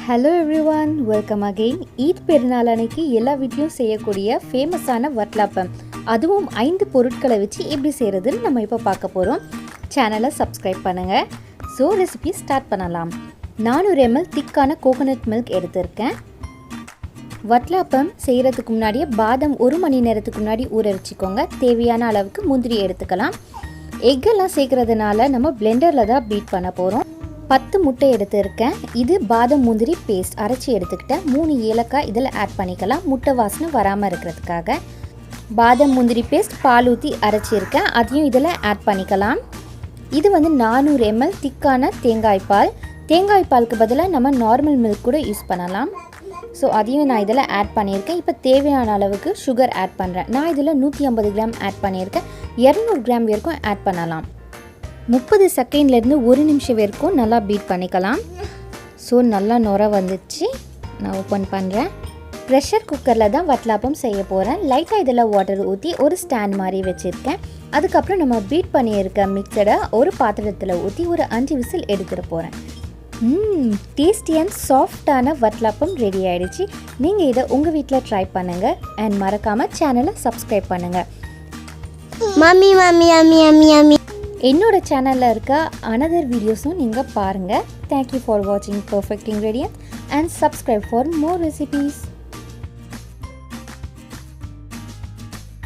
Hello everyone, welcome again. Eid பெருநாள் அன்னைக்கு எல்லா வீட்லையும் செய்யக்கூடிய ஃபேமஸான வட்லாப்பம், அதுவும் 5 பொருட்களை வச்சு எப்படி செய்கிறதுன்னு நம்ம இப்போ பார்க்க போகிறோம். சேனலை சப்ஸ்கிரைப் பண்ணுங்கள். ஸோ ரெசிபி ஸ்டார்ட் பண்ணலாம். 400 ml திக்கான கோகோனட் மில்க் எடுத்திருக்கேன். வட்லாப்பம் செய்கிறதுக்கு முன்னாடியே பாதாம் 1 மணி நேரத்துக்கு முன்னாடி ஊற வச்சுக்கோங்க. தேவையான அளவுக்கு முந்திரி எடுத்துக்கலாம். எக்கெல்லாம் சேர்க்குறதுனால நம்ம பிளெண்டரில் தான் பீட் பண்ண போகிறோம். 10 முட்டை எடுத்துருக்கேன். இது பாதாம் முந்திரி பேஸ்ட் அரைச்சி எடுத்துக்கிட்டேன். 3 ஏலக்காய் இதில் ஆட் பண்ணிக்கலாம், முட்டை வாசனை வராமல் இருக்கிறதுக்காக. பாதாம் முந்திரி பேஸ்ட் பால் ஊற்றி அரைச்சிருக்கேன், அதையும் இதில் ஆட் பண்ணிக்கலாம். இது 400 ml திக்கான தேங்காய் பால். தேங்காய் பாலுக்கு பதிலாக நம்ம நார்மல் மில்க் கூட யூஸ் பண்ணலாம். ஸோ அதையும் நான் இதில் ஆட் பண்ணியிருக்கேன். இப்போ தேவையான அளவுக்கு சுகர் ஆட் பண்ணுறேன். நான் இதில் 150 கிராம் ஆட் பண்ணியிருக்கேன். 200 கிராம் வரைக்கும் ஆட் பண்ணலாம். 30 செகண்ட்லேருந்து 1 நிமிஷம் வரைக்கும் நல்லா பீட் பண்ணிக்கலாம். ஸோ நல்லா நுர வந்துச்சு. நான் ஓப்பன் பண்ணுறேன். ப்ரெஷர் குக்கரில் தான் வட்லாப்பம் செய்ய போகிறேன். லைட்டாக இதில் வாட்டர் ஊற்றி ஒரு ஸ்டாண்ட் மாதிரி வச்சுருக்கேன். அதுக்கப்புறம் நம்ம பீட் பண்ணியிருக்க மிக்சரை ஒரு பாத்திரத்தில் ஊற்றி ஒரு 5 விசில் எடுத்துகிட்டு போகிறேன். டேஸ்டி அண்ட் சாஃப்டான வட்லாப்பம் ரெடி ஆகிடுச்சு. நீங்கள் இதை உங்கள் வீட்டில் ட்ரை பண்ணுங்கள். அண்ட் மறக்காமல் சேனலை சப்ஸ்கிரைப் பண்ணுங்கள். என்னோட சேனலில் இருக்க another வீடியோஸும் நீங்கள் பாருங்கள். தேங்க்யூ ஃபார் வாட்சிங் perfect ingredients and subscribe for more recipes.